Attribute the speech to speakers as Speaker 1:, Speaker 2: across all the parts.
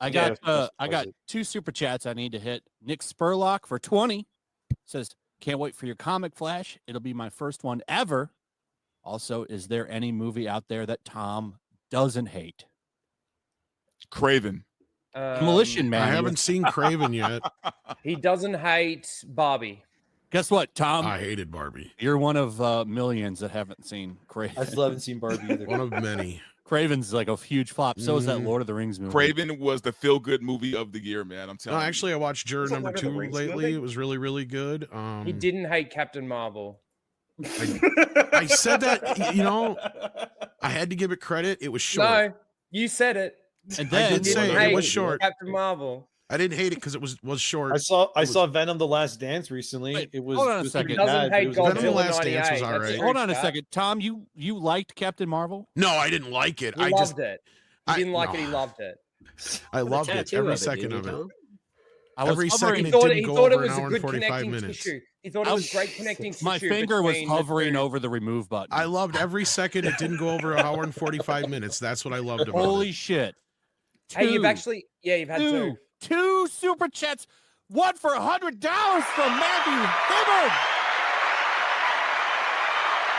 Speaker 1: I got 2 super chats I need to hit. Nick Spurlock for 20 says, "Can't wait for your comic, Flash. It'll be my first one ever." Also, is there any movie out there that Tom doesn't hate?
Speaker 2: Craven.
Speaker 1: Demolition Man.
Speaker 3: I haven't seen Craven yet.
Speaker 4: He doesn't hate Barbie.
Speaker 1: Guess what, Tom?
Speaker 3: I hated Barbie.
Speaker 1: You're one of millions that haven't seen Craven.
Speaker 5: I still haven't seen Barbie either.
Speaker 3: One of many.
Speaker 1: Craven's like a huge flop. So is that Lord of the Rings movie.
Speaker 2: Craven was the feel-good movie of the year, man. I'm telling
Speaker 3: No,
Speaker 2: you.
Speaker 3: actually, I watched Juror number 2
Speaker 6: Rings
Speaker 3: lately.
Speaker 6: movie?
Speaker 3: It was really, really good.
Speaker 4: He didn't hate Captain Marvel.
Speaker 3: I said that, you know, I had to give it credit. It was short.
Speaker 4: No, you said it.
Speaker 1: And
Speaker 3: I
Speaker 1: then
Speaker 3: did say it was short.
Speaker 4: Captain Marvel.
Speaker 3: I didn't hate it because it was short.
Speaker 5: I saw Venom: The Last Dance recently.
Speaker 1: Wait,
Speaker 5: it was
Speaker 1: hold on a
Speaker 5: it was
Speaker 1: second.
Speaker 5: pretty
Speaker 4: Doesn't
Speaker 5: bad, but
Speaker 4: hate
Speaker 5: it was
Speaker 4: Godzilla
Speaker 3: Venom: The Last
Speaker 4: 98.
Speaker 3: Dance was
Speaker 4: That's
Speaker 3: alright.
Speaker 4: it.
Speaker 1: hold on a second, Tom. You liked Captain Marvel?
Speaker 3: No, I didn't like it.
Speaker 4: He
Speaker 3: I
Speaker 4: loved
Speaker 3: just
Speaker 4: it. He didn't like it. He loved it.
Speaker 3: I loved it
Speaker 7: tattoo
Speaker 3: every
Speaker 7: of it,
Speaker 3: second
Speaker 7: didn't
Speaker 3: of
Speaker 7: you,
Speaker 3: it.
Speaker 7: Tom?
Speaker 1: I was
Speaker 3: Every
Speaker 1: hovering-
Speaker 3: second
Speaker 4: He
Speaker 3: it
Speaker 4: thought
Speaker 3: didn't
Speaker 4: he
Speaker 3: go
Speaker 4: thought it
Speaker 3: over
Speaker 4: was
Speaker 3: an
Speaker 4: a
Speaker 3: hour and
Speaker 4: good
Speaker 3: 45
Speaker 4: connecting
Speaker 3: minutes.
Speaker 4: tissue. He thought it was great connecting tissue.
Speaker 1: My finger was
Speaker 4: between
Speaker 1: hovering
Speaker 4: the two.
Speaker 1: over the remove button.
Speaker 3: I loved every second it didn't go over an hour and 45 minutes. That's what I loved about
Speaker 1: Holy
Speaker 3: it.
Speaker 1: shit.
Speaker 4: Hey, you've
Speaker 1: Two.
Speaker 4: actually, you've had two.
Speaker 1: Two super chats. One for $100 from Matthew Hibbard.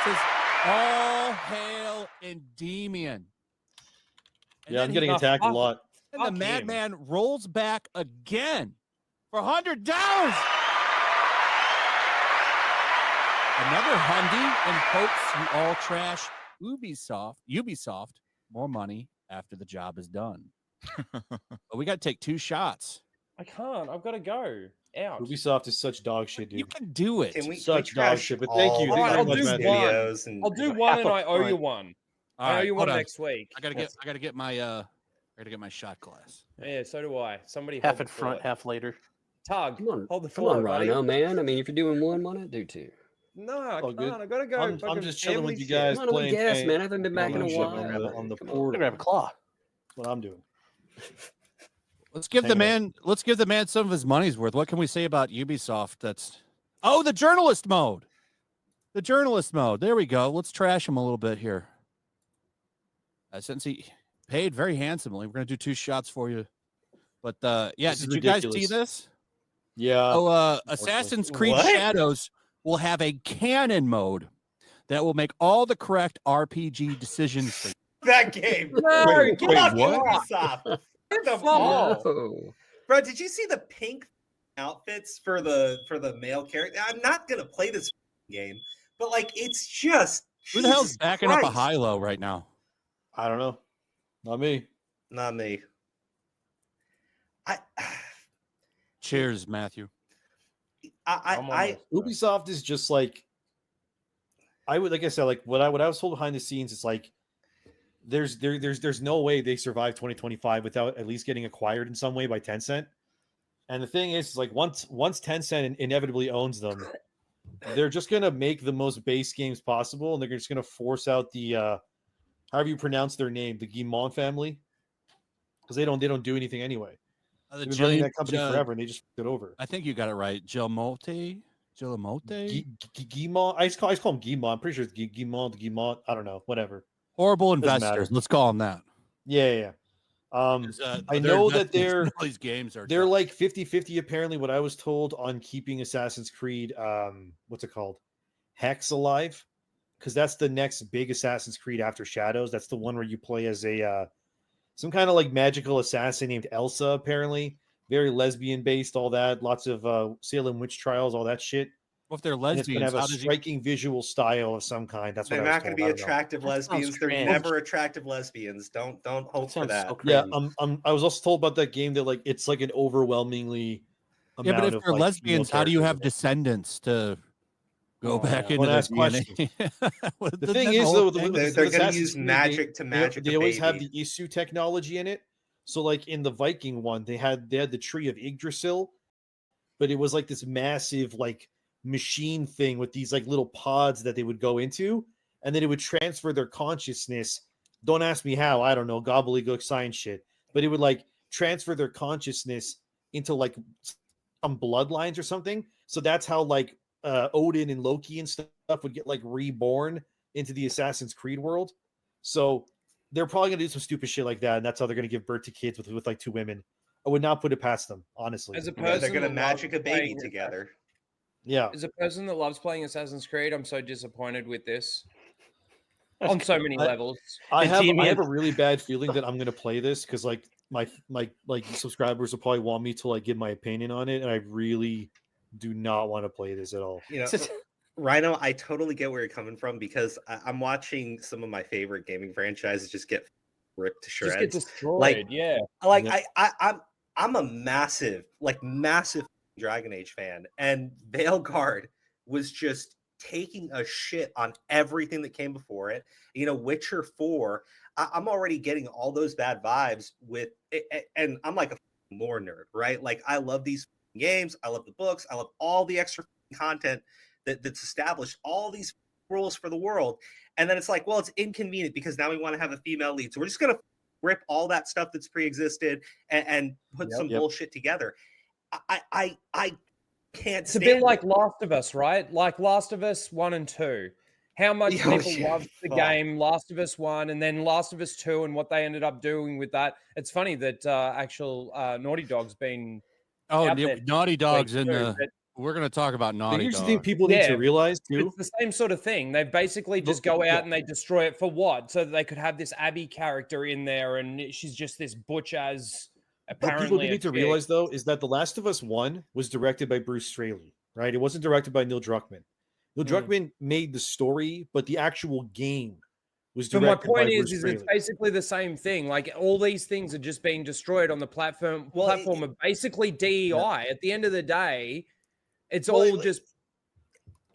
Speaker 1: Says, all hail Endymion. And
Speaker 5: Yeah,
Speaker 1: then
Speaker 5: I'm getting
Speaker 1: he-
Speaker 5: attacked a lot.
Speaker 1: And the
Speaker 4: Fuck him.
Speaker 1: madman rolls back again for $100. Another Hundy and hopes you all trash Ubisoft more money after the job is done. But we got to take 2 shots.
Speaker 4: I can't. I've got to go. Out.
Speaker 5: Ubisoft is such dog shit,
Speaker 1: You
Speaker 5: dude.
Speaker 1: can do it.
Speaker 6: Can we
Speaker 5: Such
Speaker 6: trash
Speaker 5: dog shit, but thank you.
Speaker 6: all
Speaker 4: All right,
Speaker 5: Thank
Speaker 4: I'll
Speaker 5: you
Speaker 4: do
Speaker 5: very much,
Speaker 4: one.
Speaker 5: man.
Speaker 6: studios and
Speaker 4: I'll do
Speaker 6: half
Speaker 4: one, and
Speaker 6: a
Speaker 4: I owe you
Speaker 6: front?
Speaker 4: one.
Speaker 1: All
Speaker 4: I owe
Speaker 1: right,
Speaker 4: you
Speaker 1: hold
Speaker 4: one
Speaker 1: on.
Speaker 4: next week.
Speaker 1: I gotta get my shot glass.
Speaker 4: Yeah, so do I. Somebody
Speaker 8: Half
Speaker 4: hold
Speaker 8: in
Speaker 4: the
Speaker 8: front,
Speaker 4: fort.
Speaker 8: half later.
Speaker 4: Tug.
Speaker 7: Come on,
Speaker 4: Hold the
Speaker 7: come
Speaker 4: fort,
Speaker 7: on,
Speaker 4: buddy.
Speaker 7: Rhino, man. I mean, if you're doing one, why not do 2?
Speaker 4: No, I
Speaker 5: All
Speaker 4: can't.
Speaker 5: good.
Speaker 4: I gotta go.
Speaker 5: I'm
Speaker 4: Fucking
Speaker 5: just chilling with
Speaker 4: family
Speaker 5: you
Speaker 4: shit.
Speaker 5: guys
Speaker 7: Come on,
Speaker 5: playing.
Speaker 7: gas, man. I haven't been back in a
Speaker 5: shit
Speaker 7: while.
Speaker 5: on the
Speaker 7: Come
Speaker 8: I'm
Speaker 5: portal.
Speaker 8: gonna grab a claw.
Speaker 5: That's what I'm doing.
Speaker 1: Let's give the man some of his money's worth. What can we say about Ubisoft? The journalist mode. The journalist mode. There we go. Let's trash him a little bit here. Since he paid very handsomely, we're gonna do 2 shots for you. But yeah,
Speaker 5: This is
Speaker 1: did you guys see
Speaker 5: ridiculous.
Speaker 1: this?
Speaker 5: Yeah.
Speaker 1: Oh, Assassin's Creed
Speaker 6: What?
Speaker 1: Shadows will have a canon mode that will make all the correct RPG decisions for you.
Speaker 6: That game.
Speaker 4: No,
Speaker 2: Wait,
Speaker 4: get
Speaker 2: wait,
Speaker 4: off
Speaker 2: what?
Speaker 6: Ubisoft. Get the
Speaker 4: Fuck
Speaker 6: ball.
Speaker 7: No.
Speaker 6: Bro, did you see the pink outfits for the male character? I'm not gonna play this game, but like it's just
Speaker 1: Who the hell's
Speaker 6: Jesus
Speaker 1: backing up a
Speaker 6: Christ.
Speaker 1: high-low right now?
Speaker 5: I don't know. Not me.
Speaker 6: Not me. I
Speaker 1: Cheers, Matthew.
Speaker 5: Ubisoft is just like like I said, like what I was told behind the scenes, it's like there's no way they survive 2025 without at least getting acquired in some way by Tencent. And the thing is like once Tencent inevitably owns them, they're just gonna make the most base games possible, and they're just gonna force out the however you pronounce their name, the Guimont family, because they don't do anything anyway. They've been running that company forever, and they just fucked it over.
Speaker 1: I think you got it right. Gilamote?
Speaker 5: Guimont. I just call him Guimont. I'm pretty sure it's Guimont. I don't know. Whatever.
Speaker 1: Horrible
Speaker 5: Doesn't
Speaker 1: investors.
Speaker 5: matter.
Speaker 1: Let's call them that.
Speaker 5: Yeah. I know that
Speaker 1: these games are
Speaker 5: they're like 50-50 apparently, what I was told, on keeping Assassin's Creed what's it called? Hex alive, because that's the next big Assassin's Creed after Shadows. That's the one where you play as a some kind of like magical assassin named Elsa, apparently. Very lesbian based, all that, lots of Salem witch trials, all that shit.
Speaker 1: Well, if they're
Speaker 5: And it's
Speaker 1: lesbians,
Speaker 5: gonna have
Speaker 1: how
Speaker 5: a
Speaker 1: does he...
Speaker 5: striking visual style of some kind. That's what
Speaker 6: They're
Speaker 5: I was
Speaker 6: not going to
Speaker 5: told.
Speaker 6: be
Speaker 5: I don't know.
Speaker 6: attractive
Speaker 8: That sounds
Speaker 6: lesbians. They're
Speaker 8: cringe.
Speaker 6: never attractive lesbians. Don't hope for
Speaker 8: sounds
Speaker 6: that.
Speaker 8: so
Speaker 5: Yeah,
Speaker 8: cringe.
Speaker 5: I was also told about that game that like it's like an overwhelmingly
Speaker 1: Yeah, but
Speaker 5: amount
Speaker 1: if
Speaker 5: of,
Speaker 1: they're
Speaker 5: like,
Speaker 1: lesbians,
Speaker 5: female
Speaker 1: how do you have
Speaker 5: characters
Speaker 1: descendants to go back
Speaker 5: yeah.
Speaker 1: into
Speaker 5: Don't
Speaker 1: the
Speaker 5: ask
Speaker 1: DNA?
Speaker 5: The thing is, though,
Speaker 6: They're
Speaker 5: with
Speaker 6: going to
Speaker 5: Assassin's
Speaker 6: use
Speaker 5: Creed,
Speaker 6: magic to magic.
Speaker 5: They
Speaker 6: a
Speaker 5: always have
Speaker 6: baby.
Speaker 5: the issue technology in it. So, like in the Viking one, they had the tree of Yggdrasil, but it was like this massive like machine thing with these like little pods that they would go into, and then it would transfer their consciousness. Don't ask me how. I don't know, gobbledygook science shit. But it would like transfer their consciousness into like some bloodlines or something. So that's how like Odin and Loki and stuff would get like reborn into the Assassin's Creed world. So they're probably gonna do some stupid shit like that, and that's how they're gonna give birth to kids with like 2 women. I would not put it past them, honestly.
Speaker 4: As a
Speaker 6: Yeah,
Speaker 4: person
Speaker 6: they're gonna
Speaker 4: that
Speaker 6: magic a
Speaker 4: loves
Speaker 6: baby
Speaker 4: playing
Speaker 6: together.
Speaker 5: Yeah,
Speaker 4: As a person that loves playing Assassin's Creed, I'm so disappointed with this on so many levels.
Speaker 5: I
Speaker 8: And
Speaker 5: have
Speaker 8: Jamie
Speaker 5: I have a
Speaker 8: has-
Speaker 5: really bad feeling that I'm gonna play this because like my like subscribers will probably want me to like give my opinion on it, and I really do not want to play this at all.
Speaker 6: You know, Rhino, I totally get where you're coming from because I'm watching some of my favorite gaming franchises just get ripped to
Speaker 4: Just
Speaker 6: shreds.
Speaker 4: get destroyed.
Speaker 6: Like-
Speaker 4: yeah.
Speaker 6: Like
Speaker 5: Yeah.
Speaker 6: I'm a massive Dragon Age fan, and Veilguard was just taking a shit on everything that came before it. You know, Witcher 4, I'm already getting all those bad vibes with it, and I'm like a lore nerd, right? Like I love these games, I love the books, I love all the extra content that's established, all these rules for the world. And then it's like, well, it's inconvenient because now we want to have a female lead. So we're just gonna rip all that stuff that's pre-existed and put some bullshit together. I can't
Speaker 4: It's a
Speaker 6: stand
Speaker 4: bit
Speaker 6: it.
Speaker 4: like Last of Us, right? Like Last of Us 1 and 2. How much
Speaker 6: Oh,
Speaker 4: people
Speaker 6: yeah,
Speaker 4: loved the
Speaker 6: fuck.
Speaker 4: game Last of Us 1 and then Last of Us 2 and what they ended up doing with that. It's funny that Naughty Dog's been
Speaker 1: Oh,
Speaker 4: out there
Speaker 1: Naughty Dog's in
Speaker 4: too,
Speaker 1: the.
Speaker 4: but
Speaker 1: We're gonna talk about
Speaker 5: But
Speaker 1: Naughty
Speaker 5: here's the
Speaker 1: Dog.
Speaker 5: thing people need
Speaker 4: Yeah,
Speaker 5: to realize too.
Speaker 4: it's the same sort of thing. They basically just
Speaker 5: Look,
Speaker 4: go
Speaker 5: yeah.
Speaker 4: out and they destroy it for what? So that they could have this Abby character in there and she's just this butch as
Speaker 5: What
Speaker 4: apparently
Speaker 5: people do
Speaker 4: a
Speaker 5: need to
Speaker 4: chick.
Speaker 5: realize though is that The Last of Us 1 was directed by Bruce Straley, right? It wasn't directed by Neil Druckmann. Neil Druckmann made the story, but the actual game was
Speaker 4: So my
Speaker 5: directed by
Speaker 4: point
Speaker 5: Bruce
Speaker 4: is
Speaker 5: Straley.
Speaker 4: it's basically the same thing. Like all these things are just being destroyed on the platform.
Speaker 6: Well,
Speaker 4: Platform of basically DEI.
Speaker 5: Yeah.
Speaker 4: At the end of the day, it's
Speaker 6: Well,
Speaker 4: all just.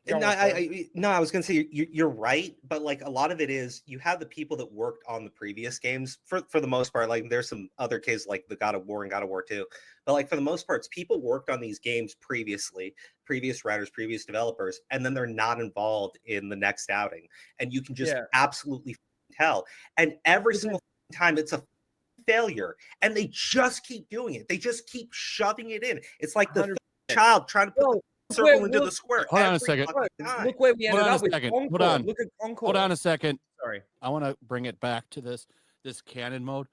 Speaker 4: Go
Speaker 6: No,
Speaker 4: on, sorry.
Speaker 6: I was going to say you're right, but like a lot of it is you have the people that worked on the previous games for the most part. Like there's some other cases like the God of War and God of War 2, but like for the most part, people worked on these games previously, previous writers, previous developers, and then they're not involved in the next outing, and you can just
Speaker 4: Yeah.
Speaker 6: absolutely tell. And every single time, it's a failure, and they just keep doing it. They just keep shoving it in. It's like the
Speaker 4: 100%.
Speaker 6: child trying to put
Speaker 4: Well,
Speaker 6: the circle
Speaker 4: look-
Speaker 6: into the square.
Speaker 1: Hold on a
Speaker 6: every
Speaker 1: second.
Speaker 6: fucking time.
Speaker 4: Look where we
Speaker 1: Hold
Speaker 4: ended
Speaker 1: on a
Speaker 4: up with
Speaker 1: second.
Speaker 4: Concord.
Speaker 1: Hold on.
Speaker 4: Look at Concord.
Speaker 1: Hold on a second.
Speaker 4: Sorry.
Speaker 1: I want to bring it back to this canon mode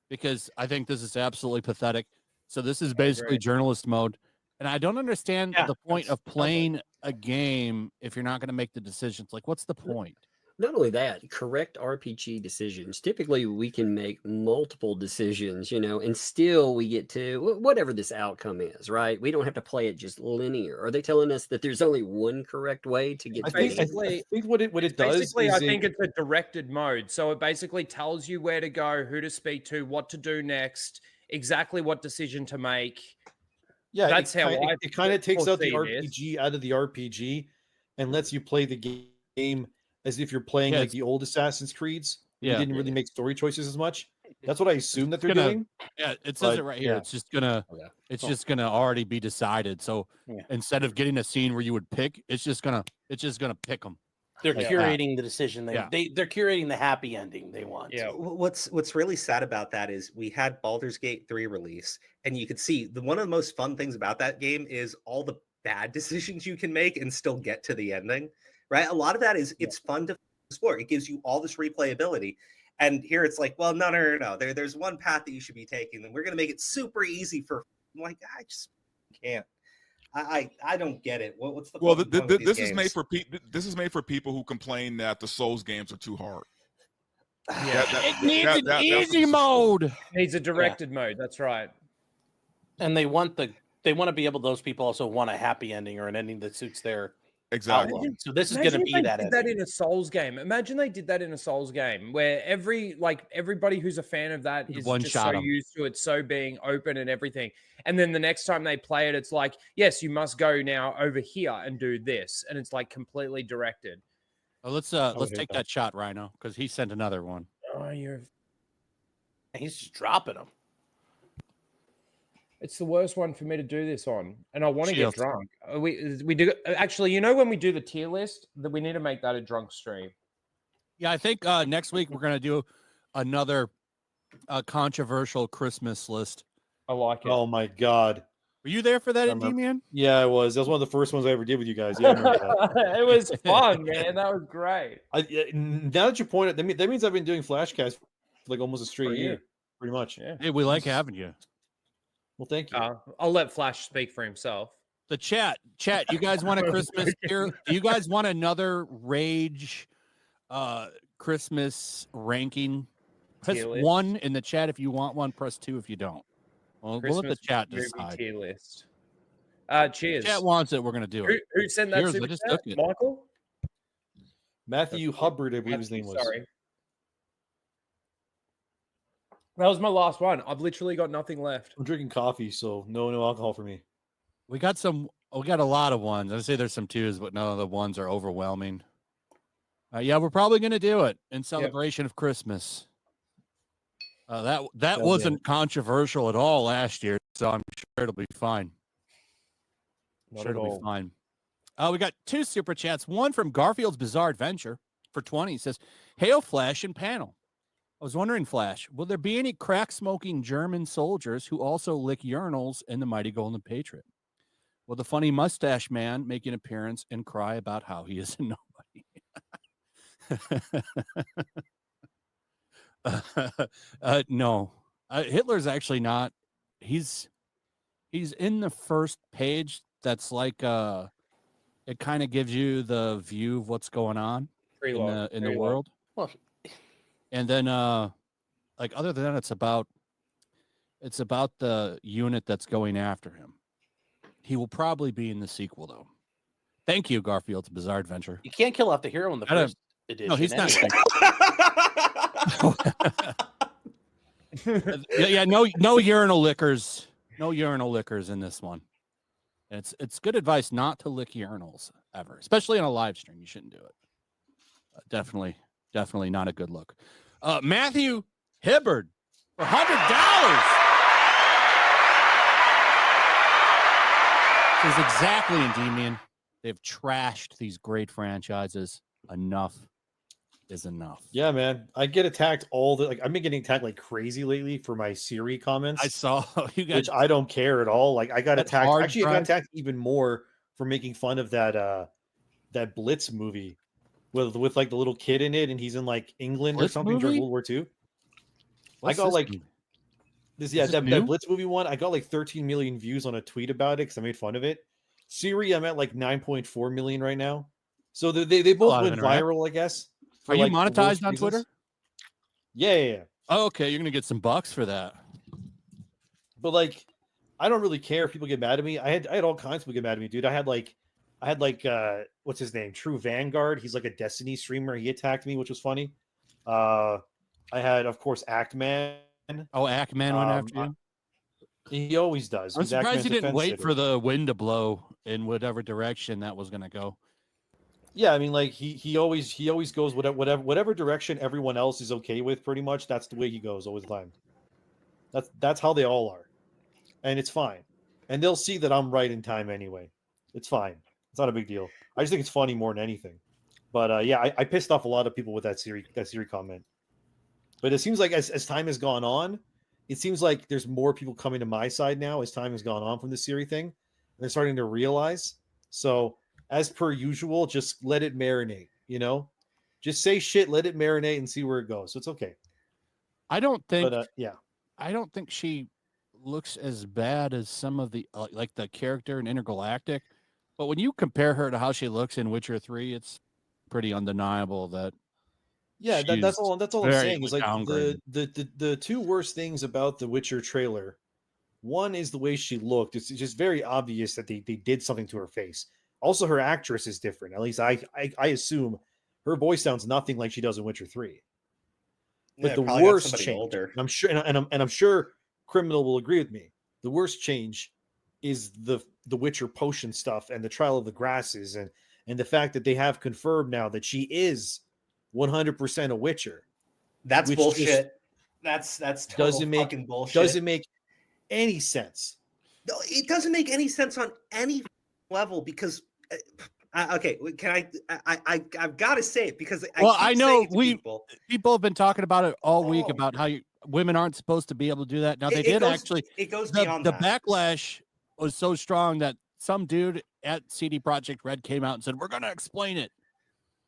Speaker 1: because I think this is absolutely pathetic. So this is basically journalist mode, and I don't understand
Speaker 8: Yeah,
Speaker 1: the point of
Speaker 8: that's-
Speaker 1: playing a game if you're not going to make the decisions. Like, what's the point?
Speaker 7: Not only that, correct RPG decisions. Typically, we can make multiple decisions, and still we get to whatever this outcome is, right? We don't have to play it just linear. Are they telling us that there's only one correct way to get
Speaker 5: I
Speaker 7: to
Speaker 5: think,
Speaker 7: the
Speaker 5: I think what it does
Speaker 4: Basically,
Speaker 5: is
Speaker 4: I think it's a directed mode. So it basically tells you where to go, who to speak to, what to do next, exactly what decision to make.
Speaker 5: yeah,
Speaker 4: that's how I
Speaker 5: it kind of takes out the
Speaker 4: foresee this.
Speaker 5: RPG out of the RPG and lets you play the game as if you're playing like
Speaker 1: Yes.
Speaker 5: the old Assassin's Creeds.
Speaker 1: Yeah.
Speaker 5: You didn't really make story choices as much. That's what I assume that they're
Speaker 1: gonna-
Speaker 5: doing.
Speaker 1: Yeah, it says it
Speaker 5: But,
Speaker 1: right here.
Speaker 5: yeah.
Speaker 1: It's just gonna
Speaker 7: Okay.
Speaker 1: already be decided. So
Speaker 8: Yeah.
Speaker 1: instead of getting a scene where you would pick, it's just gonna pick them.
Speaker 8: They're
Speaker 1: Like that.
Speaker 8: curating the decision.
Speaker 1: Yeah.
Speaker 8: They're curating the happy ending they want.
Speaker 4: Yeah.
Speaker 6: What's really sad about that is we had Baldur's Gate 3 release, and you could see one of the most fun things about that game is all the bad decisions you can make and still get to the ending, right? A lot of that is it's fun to explore. It gives you all this replayability. And here it's like, well, no. There's one path that you should be taking, and we're gonna make it super easy for. I'm like, I just can't. I don't get it. What's the
Speaker 2: Well,
Speaker 6: fucking point with these
Speaker 2: this is made
Speaker 6: games?
Speaker 2: for this is made for people who complain that the Souls games are too hard.
Speaker 4: Yeah.
Speaker 1: It needs
Speaker 2: that-
Speaker 1: an
Speaker 2: that's what
Speaker 1: easy
Speaker 2: this is for.
Speaker 1: mode.
Speaker 4: Needs a directed mode. That's right.
Speaker 8: And they want to be able. Those people also want a happy ending or an ending that suits their
Speaker 2: Exactly.
Speaker 8: outlook. So this is
Speaker 4: Imagine
Speaker 8: going to
Speaker 4: if
Speaker 8: be
Speaker 4: they
Speaker 8: that.
Speaker 4: did that
Speaker 8: ending.
Speaker 4: in a Souls game. Imagine they did that in a Souls game where everybody who's a fan of that is
Speaker 1: One
Speaker 4: just
Speaker 1: shot
Speaker 4: so
Speaker 1: 'em.
Speaker 4: used to it, so being open and everything. And then the next time they play it, it's like, yes, you must go now over here and do this, and it's like completely directed.
Speaker 1: Let's
Speaker 5: would
Speaker 1: take
Speaker 5: hate
Speaker 1: that shot, Rhino, because he sent another one.
Speaker 4: Oh, you're.
Speaker 8: He's just dropping them.
Speaker 4: It's the worst one for me to do this on, and I want to get
Speaker 1: Shield.
Speaker 4: drunk. We do actually. When we do the tier list, that we need to make that a drunk stream.
Speaker 1: Yeah, I think next week we're gonna do another controversial Christmas list.
Speaker 4: I like it.
Speaker 5: Oh my god.
Speaker 1: Were you there for that,
Speaker 5: I remember.
Speaker 1: D-Man?
Speaker 5: Yeah, I was. That was one of the first ones I ever did with you guys. Yeah, I remember that.
Speaker 4: It was fun, man. That was great.
Speaker 5: Now that you point it, that means I've been doing FlashCast for like almost a straight
Speaker 4: For you.
Speaker 5: year, pretty much.
Speaker 4: Yeah.
Speaker 1: Hey, we like having you.
Speaker 5: Well, thank you.
Speaker 4: I'll let Flash speak for himself.
Speaker 1: The chat, you guys want a Christmas tier? Do you guys want another Rage Christmas ranking? Press
Speaker 4: Tier list?
Speaker 1: 1 in the chat if you want one. Press 2 if you don't. Well, we'll let the
Speaker 4: Christmas
Speaker 1: chat
Speaker 4: movie
Speaker 1: decide.
Speaker 4: tier list. Cheers.
Speaker 1: Chat wants it. We're gonna do it.
Speaker 4: Who sent that
Speaker 1: Cheers, I
Speaker 4: super
Speaker 1: just
Speaker 4: chat?
Speaker 1: took it.
Speaker 4: Michael?
Speaker 5: Matthew Hubbard, I believe his name was.
Speaker 4: Sorry. That was my last one. I've literally got nothing left.
Speaker 5: I'm drinking coffee, so no alcohol for me.
Speaker 1: We got a lot of ones. I say there's some 2s, but none of the 1s are overwhelming. Yeah, we're probably gonna do it in celebration of Christmas. That wasn't controversial at all last year, so I'm sure it'll be fine.
Speaker 4: Not
Speaker 1: Sure,
Speaker 4: at
Speaker 1: it'll
Speaker 4: all.
Speaker 1: be fine. We got 2 super chats. One from Garfield's Bizarre Adventure for 20. He says, "Hail Flash and panel. I was wondering, Flash, will there be any crack-smoking German soldiers who also lick urinals in the Mighty Golden Patriot? Will the funny mustache man make an appearance and cry about how he is a nobody?" No. Hitler's actually not. He's in the first page. That's like it kind of gives you the view of what's going on in the world.
Speaker 8: Well,
Speaker 1: And then like other than that, it's about the unit that's going after him. He will probably be in the sequel though. Thank you, Garfield's Bizarre Adventure.
Speaker 8: you can't kill off the hero in the
Speaker 1: I don't-
Speaker 8: first edition.
Speaker 1: No, he's not.
Speaker 8: anyway.
Speaker 1: Yeah, no urinal lickers. No urinal lickers in this one. And it's good advice not to lick urinals ever, especially on a live stream. You shouldn't do it. Definitely not a good look. Matthew Hibbard for $100. This is exactly Endymion. They've trashed these great franchises. Enough is enough.
Speaker 5: Yeah, man. I get attacked I've been getting attacked like crazy lately for my Siri comments.
Speaker 1: I saw you guys.
Speaker 5: Which I don't care at all. Like I got
Speaker 1: That
Speaker 5: attacked.
Speaker 1: hard
Speaker 5: Actually, I
Speaker 1: drive?
Speaker 5: got attacked even more for making fun of that Blitz movie with like the little kid in it, and he's in like England
Speaker 1: Blitz
Speaker 5: or something during
Speaker 1: movie?
Speaker 5: World War II.
Speaker 1: What's
Speaker 5: I got
Speaker 1: this
Speaker 5: like
Speaker 1: movie?
Speaker 5: this.
Speaker 1: Is
Speaker 5: Yeah,
Speaker 1: this
Speaker 5: that
Speaker 1: new?
Speaker 5: Blitz movie one. I got like 13 million views on a tweet about it because I made fun of it. Siri, I'm at like 9.4 million right now. So they
Speaker 1: lot
Speaker 5: both
Speaker 1: of
Speaker 5: went
Speaker 1: interact.
Speaker 5: viral, I guess. for,
Speaker 1: Are you
Speaker 5: like, the worst
Speaker 1: monetized on
Speaker 5: reasons.
Speaker 1: Twitter?
Speaker 5: Yeah.
Speaker 1: Oh, okay. You're gonna get some bucks for that.
Speaker 5: But like, I don't really care if people get mad at me. I had all kinds of people get mad at me, dude. I had like what's his name? True Vanguard. He's like a Destiny streamer. He attacked me, which was funny. I had, of course, Actman.
Speaker 1: Oh, Ackman went after you.
Speaker 5: He always does.
Speaker 1: I'm
Speaker 5: He's
Speaker 1: surprised
Speaker 5: Ackman's
Speaker 1: you didn't
Speaker 5: defense
Speaker 1: wait
Speaker 5: sitter.
Speaker 1: for the wind to blow in whatever direction that was gonna go.
Speaker 5: Yeah, I mean, like he always goes whatever direction everyone else is okay with. Pretty much, that's the way he goes all the time. That's how they all are, and it's fine. And they'll see that I'm right in time anyway. It's fine. It's not a big deal. I just think it's funny more than anything. But yeah, I pissed off a lot of people with that Siri comment. But it seems like as time has gone on, it seems like there's more people coming to my side now as time has gone on from the Siri thing. And they're starting to realize. So as per usual, just let it marinate, Just say shit, let it marinate and see where it goes. So it's okay.
Speaker 1: I don't think.
Speaker 5: But yeah.
Speaker 1: I don't think she looks as bad as some of the like the character in Intergalactic. But when you compare her to how she looks in Witcher 3, it's pretty undeniable that.
Speaker 5: Yeah, that's all. That's all I'm
Speaker 1: very
Speaker 5: saying is like
Speaker 1: downgraded.
Speaker 5: the two worst things about the Witcher trailer. One is the way she looked. It's just very obvious that they did something to her face. Also, her actress is different. At least I assume her voice sounds nothing like she does in Witcher 3. But
Speaker 6: Yeah,
Speaker 5: the
Speaker 6: probably got
Speaker 5: worst
Speaker 6: somebody
Speaker 5: change,
Speaker 6: older.
Speaker 5: and I'm sure, and I'm sure Criminal will agree with me. The worst change is the Witcher potion stuff and the Trial of the Grasses and the fact that they have confirmed now that she is 100% a Witcher.
Speaker 6: That's
Speaker 5: which
Speaker 6: bullshit. That's total
Speaker 5: doesn't make
Speaker 6: fucking bullshit.
Speaker 5: doesn't make any sense.
Speaker 6: No, it doesn't make any sense on any level because okay, can I've got to say it because
Speaker 1: I know
Speaker 6: people
Speaker 1: have been talking about it all week
Speaker 6: Oh.
Speaker 1: about how women aren't supposed to be able to do that. Now they
Speaker 6: It
Speaker 1: did
Speaker 6: goes-
Speaker 1: actually.
Speaker 6: it goes
Speaker 1: The
Speaker 6: beyond that.
Speaker 1: backlash was so strong that some dude at CD Projekt Red came out and said, "We're going to explain it."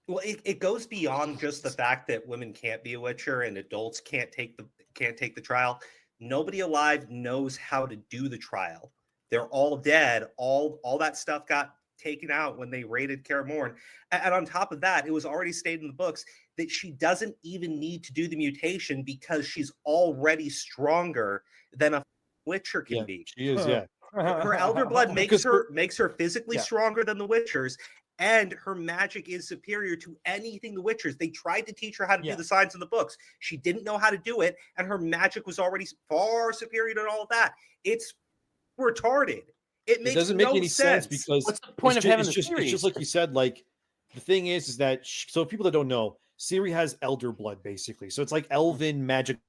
Speaker 6: Well, it goes beyond just the fact that women can't be a Witcher and adults can't take the trial. Nobody alive knows how to do the trial. They're all dead. All that stuff got taken out when they raided Kaer Morhen. And on top of that, it was already stated in the books that she doesn't even need to do the mutation because she's already stronger than a Witcher can be.
Speaker 5: She is, yeah.
Speaker 6: Her elder blood makes her physically
Speaker 5: Yeah.
Speaker 6: stronger than the Witchers, and her magic is superior to anything the Witchers. They tried to teach her how to do the signs in the books. She didn't know how to do it, and her magic was already far superior to all of that. It's retarded. It
Speaker 5: doesn't make
Speaker 6: no
Speaker 5: any sense because
Speaker 8: what's the point of having the
Speaker 5: it's
Speaker 8: series?
Speaker 5: just like you said. Like the thing is that so people that don't know, Ciri has elder blood basically. So it's like elven magical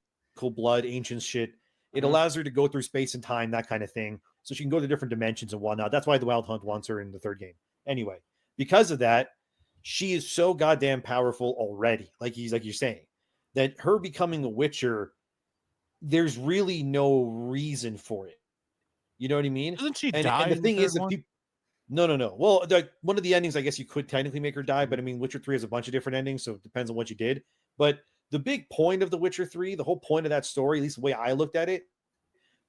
Speaker 5: blood, ancient shit. It allows her to go through space and time, that kind of thing. So she can go to different dimensions and whatnot. That's why the Wild Hunt wants her in the third game. Anyway, because of that, she is so goddamn powerful already. Like you're saying, that her becoming a Witcher, there's really no reason for it. You know what I mean?
Speaker 1: Doesn't she
Speaker 5: And
Speaker 1: die?
Speaker 5: the
Speaker 1: in
Speaker 5: thing
Speaker 1: third
Speaker 5: is that
Speaker 1: one?
Speaker 5: people. No. Well, one of the endings, I guess you could technically make her die, but I mean, Witcher 3 has a bunch of different endings, so it depends on what you did. But the big point of The Witcher 3, the whole point of that story, at least the way I looked at it,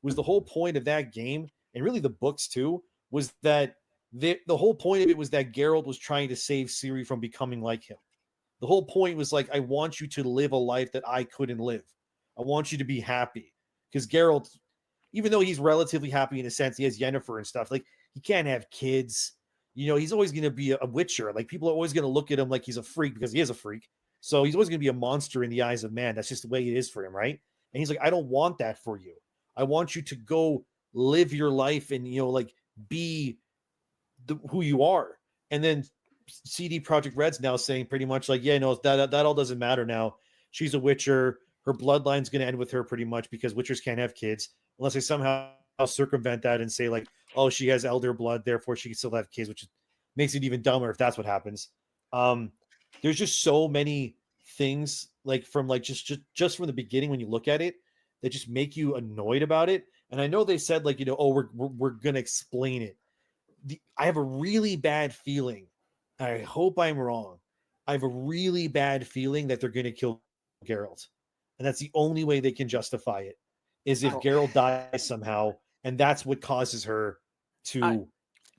Speaker 5: was the whole point of that game, and really the books too, was that the whole point of it was that Geralt was trying to save Ciri from becoming like him. The whole point was like, I want you to live a life that I couldn't live. I want you to be happy. Because Geralt, even though he's relatively happy in a sense, he has Yennefer and stuff, like he can't have kids. You know, he's always going to be a Witcher. Like people are always going to look at him like he's a freak because he is a freak. So he's always going to be a monster in the eyes of man. That's just the way it is for him, right? And he's like, I don't want that for you. I want you to go live your life and, you know, like be who you are. And then CD Projekt Red's now saying pretty much like, yeah, no, that all doesn't matter now. She's a Witcher. Her bloodline's going to end with her pretty much because Witchers can't have kids unless they somehow circumvent that and say like, oh, she has elder blood, therefore she can still have kids, which makes it even dumber if that's what happens. There's just so many things like from like just from the beginning when you look at it that just make you annoyed about it. And I know they said like, you know, oh, we're gonna explain it. I have a really bad feeling. I hope I'm wrong. I have a really bad feeling that they're gonna kill Geralt, and that's the only way they can justify it is if Geralt dies somehow, and that's what causes her to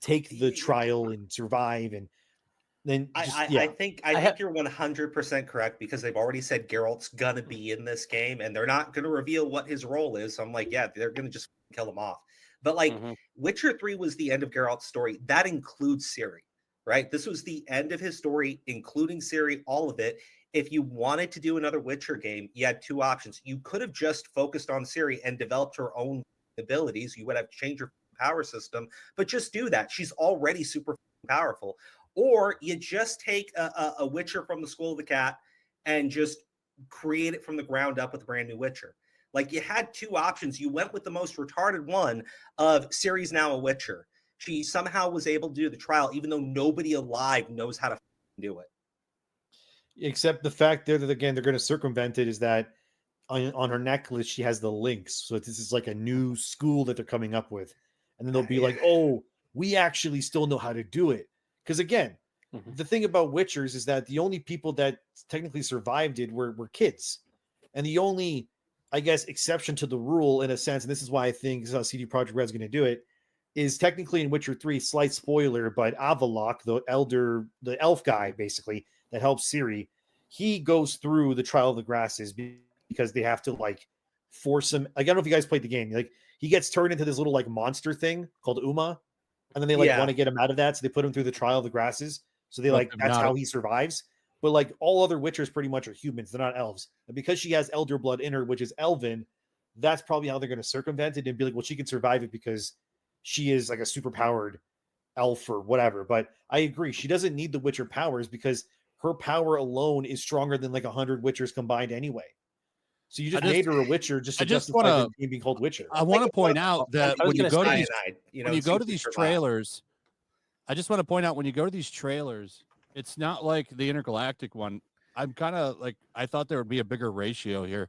Speaker 5: take the trial and survive. And then
Speaker 6: I think you're 100% correct because they've already said Geralt's gonna be in this game and they're not gonna reveal what his role is. So I'm like, yeah, they're gonna just kill him off. But like Witcher 3 was the end of Geralt's story. That includes Ciri, right? This was the end of his story, including Ciri, all of it. If you wanted to do another Witcher game, you had two options. You could have just focused on Ciri and developed her own abilities. You would have changed her power system, but just do that. She's already super powerful. Or you just take a Witcher from the School of the Cat and just create it from the ground up with a brand new Witcher. Like you had two options. You went with the most retarded one of Ciri's now a Witcher. She somehow was able to do the trial, even though nobody alive knows how to do it.
Speaker 5: Except the fact that again they're going to circumvent it is that on her necklace she has the links. So this is like a new school that they're coming up with, and then they'll be like, "Oh, we actually still know how to do it." Because again, the thing about Witchers is that the only people that technically survived it were kids, and the only, I guess, exception to the rule in a sense, and this is why I think this is how CD Projekt Red is going to do it, is technically in Witcher 3, slight spoiler, but Avallac'h, the elf guy basically that helps Ciri, he goes through the Trial of the Grasses because they have to like force him. Like, I don't know if you guys played the game. Like he gets turned into this little like monster thing called Uma, and then they like want to get him out of that, so they put him through the Trial of the Grasses. So they like that's how he survives. But like all other Witchers pretty much are humans; they're not elves. And because she has elder blood in her, which is elven, that's probably how they're going to circumvent it and be like, well, she can survive it because she is like a super powered elf or whatever. But I agree, she doesn't need the Witcher powers because her power alone is stronger than like 100 Witchers combined anyway. So you just made her a Witcher just to justify the game being called Witcher.
Speaker 1: I want to point out that when you go to these trailers, I just want to point out when you go to these trailers, it's not like the Intergalactic one. I'm kind of like, I thought there would be a bigger ratio here.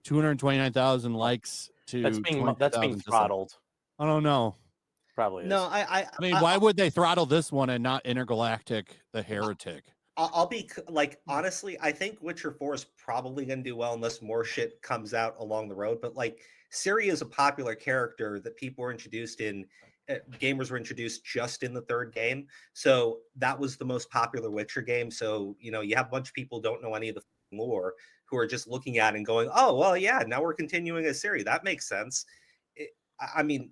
Speaker 1: 229,000 likes to
Speaker 8: that's being throttled.
Speaker 1: I don't know.
Speaker 8: Probably is.
Speaker 6: No,
Speaker 1: I mean, why would they throttle this one and not Intergalactic, the Heretic?
Speaker 6: I'll be like, honestly, I think Witcher 4 is probably going to do well unless more shit comes out along the road. But like, Ciri is a popular character that people were introduced in. Gamers were introduced just in the third game, so that was the most popular Witcher game. So you know, you have a bunch of people who don't know any of the lore who are just looking at it and going, "Oh, well, yeah, now we're continuing as Ciri. That makes sense." I mean,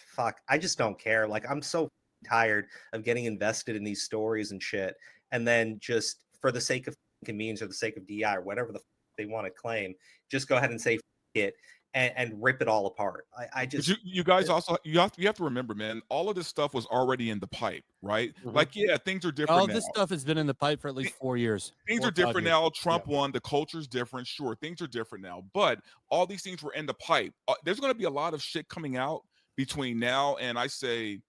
Speaker 6: fuck, I just don't care. Like, I'm so tired of getting invested in these stories and shit, and then just for the sake of convenience or the sake of DI or whatever they want to claim, just go ahead and say it and rip it all apart. I
Speaker 2: But
Speaker 6: just
Speaker 2: you guys also you have to remember, man, all of this stuff was already in the pipe, right?
Speaker 5: Mhm.
Speaker 2: Like, yeah, things are different
Speaker 1: All
Speaker 2: now.
Speaker 1: this stuff has been in the pipe for at least 4 years.
Speaker 2: Things
Speaker 1: 4
Speaker 2: are
Speaker 1: or 5
Speaker 2: different
Speaker 1: years.
Speaker 2: now. Trump won. The culture's different. Sure, things are different now. But all these things were in the pipe. There's going to be a lot of shit coming out between now and I say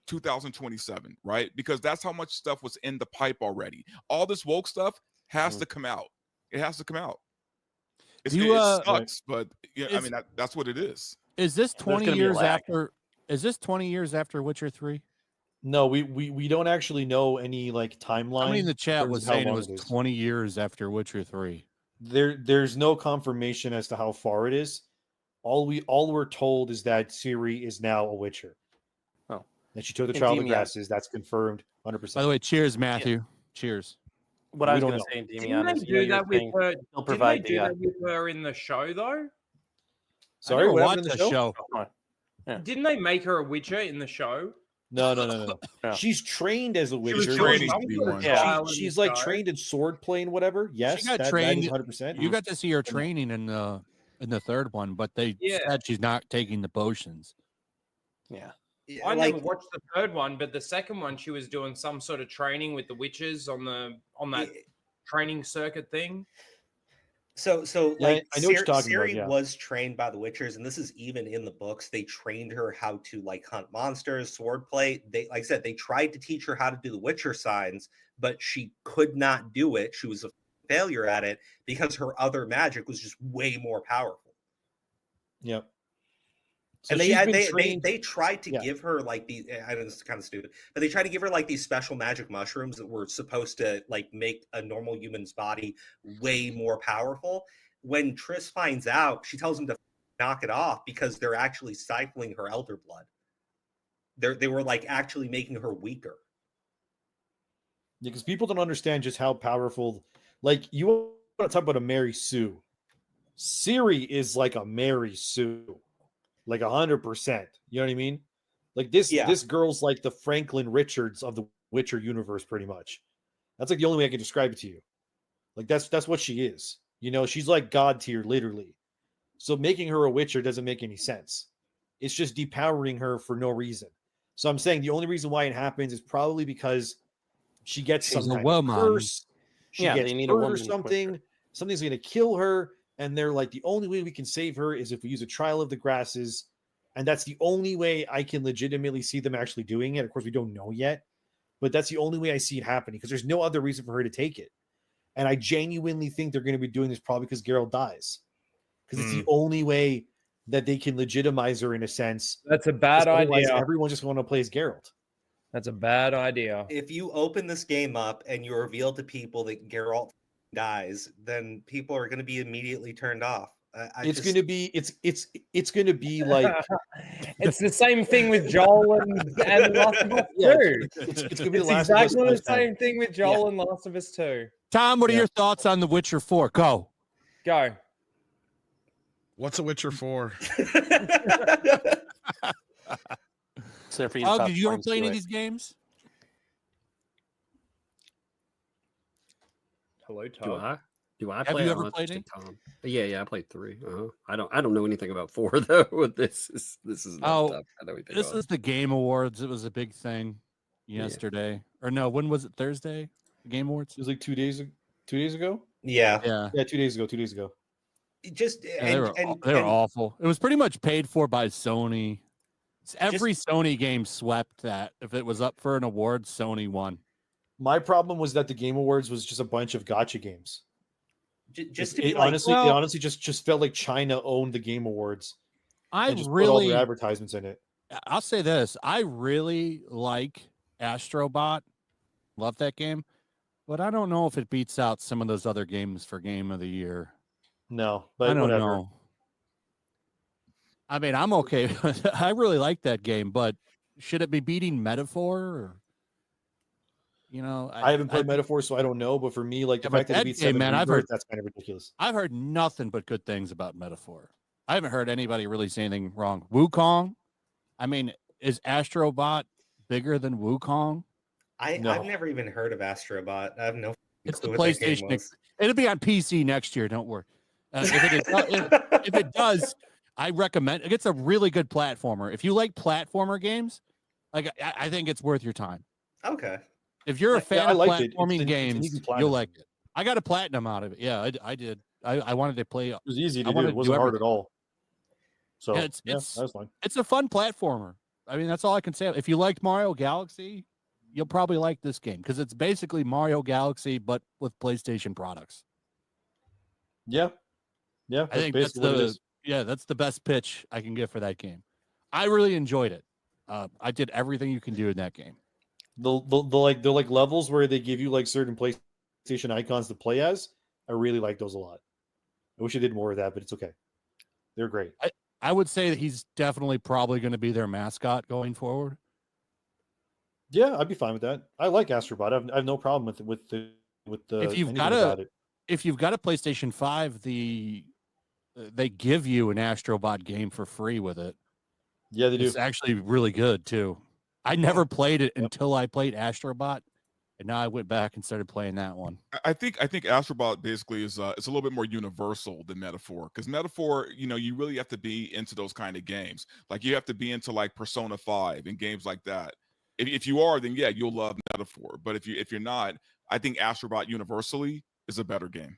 Speaker 2: 2027, right? Because that's how much stuff was in the pipe already. All this woke stuff has to come out. It has to come out. It sucks, but yeah, I mean that's what it is.
Speaker 1: Is this
Speaker 8: There's
Speaker 1: 20
Speaker 8: gonna be a
Speaker 1: years
Speaker 8: lag.
Speaker 1: after? Is this 20 years after Witcher 3?
Speaker 5: No, we don't actually know any like timeline.
Speaker 1: Somebody in the chat
Speaker 5: terms
Speaker 1: was
Speaker 5: of how
Speaker 1: saying it
Speaker 5: long
Speaker 1: was
Speaker 5: is.
Speaker 1: 20 years after Witcher 3.
Speaker 5: There's no confirmation as to how far it is. All we're told is that Ciri is now a Witcher.
Speaker 8: Oh.
Speaker 5: That she took the
Speaker 8: And
Speaker 5: trial of the
Speaker 8: Demian.
Speaker 5: grasses. That's confirmed 100%.
Speaker 1: By the way, cheers, Matthew. Cheers.
Speaker 8: What I
Speaker 5: We
Speaker 8: was
Speaker 5: don't
Speaker 8: going to
Speaker 5: know.
Speaker 8: say,
Speaker 4: Didn't
Speaker 8: Demian,
Speaker 4: they
Speaker 8: is
Speaker 4: do that with her?
Speaker 8: they'll
Speaker 4: Didn't they
Speaker 8: provide
Speaker 4: do
Speaker 8: the.
Speaker 4: that with her in the show though?
Speaker 5: Sorry,
Speaker 1: I never
Speaker 5: what happened
Speaker 1: watched
Speaker 5: in the
Speaker 1: the
Speaker 5: show?
Speaker 1: show.
Speaker 8: Yeah.
Speaker 4: Didn't they make her a Witcher in the show?
Speaker 5: No.
Speaker 8: Yeah.
Speaker 5: She's trained as a
Speaker 4: She was
Speaker 5: Witcher.
Speaker 4: doing
Speaker 2: training
Speaker 4: some
Speaker 2: to be
Speaker 4: sort of
Speaker 2: one.
Speaker 8: Yeah.
Speaker 4: trial in
Speaker 5: She's
Speaker 4: the
Speaker 5: like
Speaker 4: show.
Speaker 5: trained in sword play and whatever. Yes,
Speaker 1: got
Speaker 5: that
Speaker 1: trained-
Speaker 5: is 100%.
Speaker 1: You got to see her training in the third one, but they
Speaker 4: Yeah.
Speaker 1: said she's not taking the potions.
Speaker 8: Yeah.
Speaker 4: I
Speaker 6: like,
Speaker 4: never watched the third one, but the second one, she was doing some sort of training with the witches on that training circuit thing.
Speaker 6: So
Speaker 5: Yeah,
Speaker 6: like
Speaker 5: I know what you're talking about,
Speaker 6: Ciri
Speaker 5: yeah.
Speaker 6: was trained by the Witchers, and this is even in the books. They trained her how to like hunt monsters, swordplay. They, like I said, they tried to teach her how to do the Witcher signs, but she could not do it. She was a failure at it because her other magic was just way more powerful.
Speaker 5: Yep. So
Speaker 6: And
Speaker 5: she's been
Speaker 6: they
Speaker 5: trained.
Speaker 6: tried to
Speaker 5: Yeah.
Speaker 6: give her like these. I know this is kind of stupid, but they tried to give her like these special magic mushrooms that were supposed to like make a normal human's body way more powerful. When Triss finds out, she tells him to knock it off because they're actually stifling her elder blood. They were like actually making her weaker.
Speaker 5: Because people don't understand just how powerful. Like, you want to talk about a Mary Sue. Ciri is like a Mary Sue, like 100%. You know what I mean? Like this girl's like the Franklin Richards of the Witcher universe, pretty much. That's like the only way I can describe it to you. Like that's what she is. You know, she's like God tier, literally. So making her a Witcher doesn't make any sense. It's just depowering her for no reason. So I'm saying the only reason why it happens is probably because she gets
Speaker 1: She's
Speaker 5: some
Speaker 1: a
Speaker 5: kind of
Speaker 1: woman.
Speaker 5: curse. She
Speaker 8: Yeah,
Speaker 5: gets
Speaker 8: they need a
Speaker 5: hurt or
Speaker 8: woman
Speaker 5: something.
Speaker 8: Witcher.
Speaker 5: Something's going to kill her, and they're like, the only way we can save her is if we use a trial of the grasses, and that's the only way I can legitimately see them actually doing it. Of course, we don't know yet, but that's the only way I see it happening because there's no other reason for her to take it. And I genuinely think they're going to be doing this probably because Geralt dies, because it's the only way that they can legitimize her in a sense.
Speaker 4: That's a bad
Speaker 5: Otherwise,
Speaker 4: idea.
Speaker 5: everyone just want to play as Geralt.
Speaker 4: That's a bad idea.
Speaker 6: If you open this game up and you reveal to people that Geralt dies, then people are going to be immediately turned off.
Speaker 5: It's going to be it's going to be like
Speaker 4: It's the same thing with Joel and Last of Us 2.
Speaker 5: it's going to be the
Speaker 4: It's
Speaker 5: last of Us
Speaker 4: exactly the
Speaker 5: lifetime.
Speaker 4: same thing with Joel and Last of Us 2.
Speaker 1: Tom, what are
Speaker 5: Yeah.
Speaker 1: your thoughts on The Witcher 4? Go.
Speaker 4: Go.
Speaker 3: What's a Witcher 4?
Speaker 8: It's there for you to
Speaker 1: Oh,
Speaker 8: stop
Speaker 1: did you ever
Speaker 8: playing
Speaker 1: play any of
Speaker 8: Steelix.
Speaker 1: these games?
Speaker 4: Hello,
Speaker 7: Do
Speaker 4: Todd.
Speaker 7: I? Do I
Speaker 1: Have
Speaker 7: play?
Speaker 1: you
Speaker 7: it?
Speaker 1: ever
Speaker 7: I'll have to
Speaker 1: played
Speaker 7: stick
Speaker 1: any?
Speaker 7: Tom. Yeah, I played 3. I don't know anything about 4 though. This is not
Speaker 1: Oh,
Speaker 7: stuff I know anything
Speaker 1: This
Speaker 7: about.
Speaker 1: is the Game Awards. It was a big thing yesterday. Or no, when was it? Thursday? The Game Awards?
Speaker 5: It was like 2 days ago.
Speaker 6: Yeah,
Speaker 1: Yeah.
Speaker 5: Yeah, 2 days ago. 2 days ago.
Speaker 6: just
Speaker 1: Yeah, they were
Speaker 6: and
Speaker 1: awful. It was pretty much paid for by Sony. Every Sony game swept that. If it was up for an award, Sony won.
Speaker 5: My problem was that the Game Awards was just a bunch of gotcha games.
Speaker 6: just to
Speaker 5: It
Speaker 6: be like,
Speaker 5: honestly,
Speaker 1: well-
Speaker 5: it honestly just felt like China owned the Game Awards
Speaker 1: I
Speaker 5: and just put all
Speaker 1: really,
Speaker 5: their advertisements in it.
Speaker 1: I'll say this. I really like Astrobot. Love that game. but I don't know if it beats out some of those other games for Game of the Year.
Speaker 5: No, but
Speaker 1: I don't
Speaker 5: whatever.
Speaker 1: know. I mean, I'm okay. I really like that game, but should it be beating Metaphor? Or,
Speaker 5: I haven't played Metaphor, so I don't know. But for me, like the
Speaker 1: Yeah, but
Speaker 5: fact that it
Speaker 1: that
Speaker 5: beats
Speaker 1: game,
Speaker 5: 7
Speaker 1: man, I've
Speaker 5: Rebirth,
Speaker 1: heard-
Speaker 5: that's kind of ridiculous.
Speaker 1: I've heard nothing but good things about Metaphor. I haven't heard anybody really say anything wrong. Wukong, I mean, is Astrobot bigger than Wukong?
Speaker 5: No.
Speaker 6: I've never even heard of Astrobot. I have no
Speaker 1: It's
Speaker 6: clue
Speaker 1: the
Speaker 6: what that game
Speaker 1: PlayStation.
Speaker 6: was.
Speaker 1: It'll be on PC next year. Don't worry. If it does, I recommend. It's a really good platformer. If you like platformer games, like I think it's worth your time.
Speaker 6: Okay.
Speaker 1: If you're a
Speaker 5: Yeah,
Speaker 1: fan
Speaker 5: I
Speaker 1: of
Speaker 5: liked it. It's
Speaker 1: platforming
Speaker 5: an
Speaker 1: games,
Speaker 5: easy
Speaker 1: you'll
Speaker 5: platinum.
Speaker 1: like it. I got a platinum out of it. Yeah, I did. I wanted to play.
Speaker 5: It was easy
Speaker 1: I
Speaker 5: to do.
Speaker 1: wanted
Speaker 5: It
Speaker 1: to
Speaker 5: wasn't
Speaker 1: do
Speaker 5: hard at
Speaker 1: everything.
Speaker 5: all. So
Speaker 1: Yeah,
Speaker 5: yeah, that was fine.
Speaker 1: It's a fun platformer. I mean, that's all I can say. If you liked Mario Galaxy, you'll probably like this game because it's basically Mario Galaxy but with PlayStation products.
Speaker 5: Yeah, yeah.
Speaker 1: I think that's that's the best pitch I can give for that game. I really enjoyed it. I did everything you can do in that game.
Speaker 5: The like levels where they give you like certain PlayStation icons to play as. I really like those a lot. I wish I did more of that, but it's okay. They're great.
Speaker 1: I would say that he's definitely probably going to be their mascot going forward.
Speaker 5: Yeah, I'd be fine with that. I like Astrobot. I have no problem with the
Speaker 1: If you've
Speaker 5: anything
Speaker 1: got
Speaker 5: about it.
Speaker 1: if you've got a PlayStation 5, they give you an Astrobot game for free with it.
Speaker 5: Yeah, they do.
Speaker 1: It's actually really good too. I never played it until I played Astrobot, and now I went back and started playing that one.
Speaker 2: I think Astrobot basically is it's a little bit more universal than Metaphor, because Metaphor, you really have to be into those kind of games. Like you have to be into like Persona 5 and games like that. If you are, then yeah, you'll love Metaphor. But if you're not, I think Astrobot universally is a better game.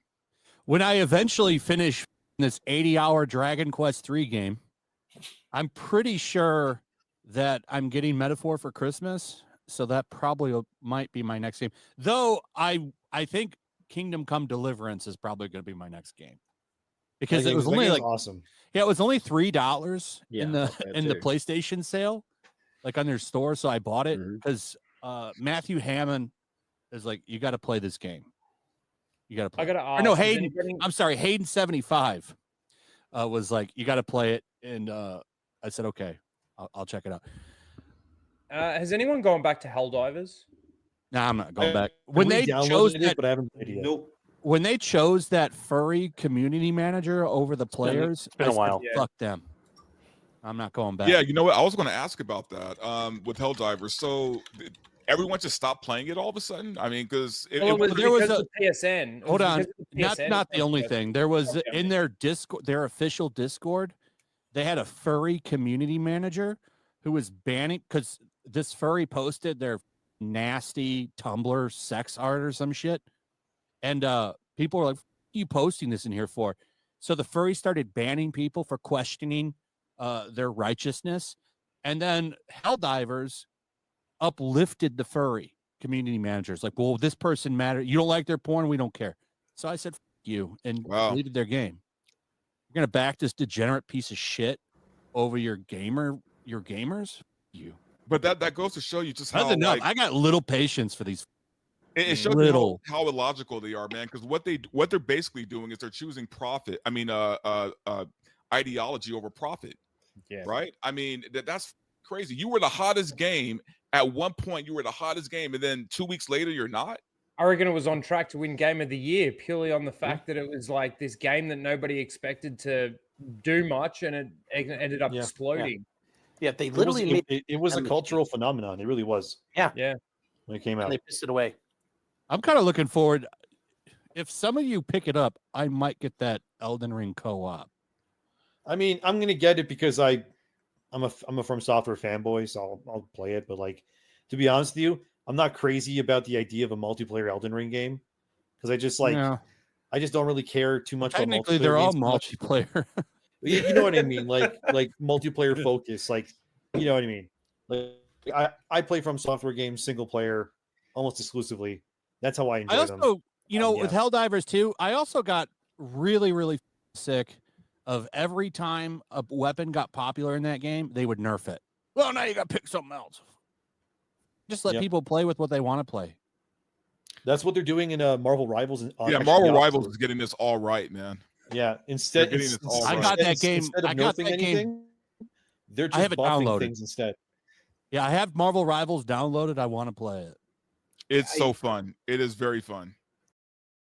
Speaker 1: When I eventually finish this 80-hour Dragon Quest 3 game, I'm pretty sure that I'm getting Metaphor for Christmas, so that probably might be my next game. Though I think Kingdom Come Deliverance is probably going to be my next game because it was only like
Speaker 5: awesome.
Speaker 1: Yeah, it was only $3 in the
Speaker 7: that
Speaker 1: in the
Speaker 7: too.
Speaker 1: PlayStation sale, like on their store. So I bought it because Matthew Hammond is like, you got to play this game. You got to play.
Speaker 4: I gotta
Speaker 1: Or
Speaker 4: ask.
Speaker 1: no,
Speaker 4: is
Speaker 1: Hayden.
Speaker 4: anybody-
Speaker 1: I'm sorry, Hayden 75 was like, you got to play it, and I said, okay, I'll check it out.
Speaker 4: has anyone gone back to Helldivers?
Speaker 1: Nah, I'm not going
Speaker 5: I-
Speaker 1: back.
Speaker 5: I
Speaker 1: When they
Speaker 5: re-downloaded
Speaker 1: chose
Speaker 5: it,
Speaker 1: that,
Speaker 5: but I haven't played it yet.
Speaker 6: Nope.
Speaker 1: when they chose that furry community manager over the players,
Speaker 8: been a
Speaker 1: I said,
Speaker 8: while.
Speaker 4: Yeah.
Speaker 1: fuck them. I'm not going back.
Speaker 2: Yeah, you know what? I was going to ask about that with Helldivers. So everyone just stopped playing it all of a sudden. I mean, because
Speaker 4: Well, it was
Speaker 1: there was
Speaker 4: because of PSN. It
Speaker 1: Hold
Speaker 4: was
Speaker 1: on,
Speaker 4: because of PSN.
Speaker 1: not the only thing. There was
Speaker 4: Okay.
Speaker 1: in their Discord, their official Discord, they had a furry community manager who was banning because this furry posted their nasty Tumblr sex art or some shit, and people were like, "What are you posting this in here for?" So the furry started banning people for questioning their righteousness, and then Helldivers uplifted the furry community managers. Like, well, this person matter. You don't like their porn, we don't care. So I said, "F you," and
Speaker 2: Wow.
Speaker 1: deleted their game. You're gonna back this degenerate piece of shit over your gamers? You.
Speaker 2: but that goes to show you just how
Speaker 1: That's enough.
Speaker 2: like,
Speaker 1: I got little patience for these.
Speaker 2: it shows you
Speaker 1: little.
Speaker 2: how illogical they are, man. Because what they're basically doing is they're choosing profit. I mean, ideology over profit.
Speaker 4: Yeah.
Speaker 2: Right. I mean, that's crazy. You were the hottest game at one point. You were the hottest game, and then 2 weeks later, you're not.
Speaker 4: I reckon it was on track to win Game of the Year purely on the fact that it was like this game that nobody expected to do much, and it ended up
Speaker 5: Yeah.
Speaker 4: exploding.
Speaker 8: Yeah, they
Speaker 5: It was,
Speaker 8: literally made
Speaker 5: it was a
Speaker 8: MVP.
Speaker 5: cultural phenomenon. It really was.
Speaker 8: Yeah.
Speaker 4: Yeah.
Speaker 5: When it came out.
Speaker 8: and they pissed it away.
Speaker 1: I'm kind of looking forward. If some of you pick it up, I might get that Elden Ring co-op.
Speaker 5: I mean, I'm gonna get it because I'm a From Software fanboy, so I'll play it. But like, to be honest with you, I'm not crazy about the idea of a multiplayer Elden Ring game because I just like
Speaker 1: Yeah.
Speaker 5: I just don't really care too much.
Speaker 1: Technically,
Speaker 5: about
Speaker 1: they're all
Speaker 5: games so much.
Speaker 1: multiplayer.
Speaker 5: You know what I mean? Like multiplayer focus. Like you know what I mean? Like I play From Software games single player almost exclusively. That's how I enjoy
Speaker 1: I
Speaker 5: them.
Speaker 1: also, with
Speaker 5: yeah.
Speaker 1: Helldivers 2, I also got really, really sick of every time a weapon got popular in that game, they would nerf it. Well, now you got to pick something else. Just let
Speaker 5: Yep.
Speaker 1: people play with what they want to play.
Speaker 5: That's what they're doing in Marvel Rivals.
Speaker 2: Yeah, Marvel Rivals is getting this all right, man.
Speaker 5: Yeah, instead,
Speaker 2: They're getting this all
Speaker 1: I
Speaker 2: right.
Speaker 1: got that game.
Speaker 5: Instead of
Speaker 1: I got
Speaker 5: nerfing
Speaker 1: that game.
Speaker 5: anything, they're
Speaker 1: I
Speaker 5: just
Speaker 1: have it
Speaker 5: buffing
Speaker 1: downloaded.
Speaker 5: things instead.
Speaker 1: Yeah, I have Marvel Rivals downloaded. I want to play it.
Speaker 2: It's so fun. It is very fun.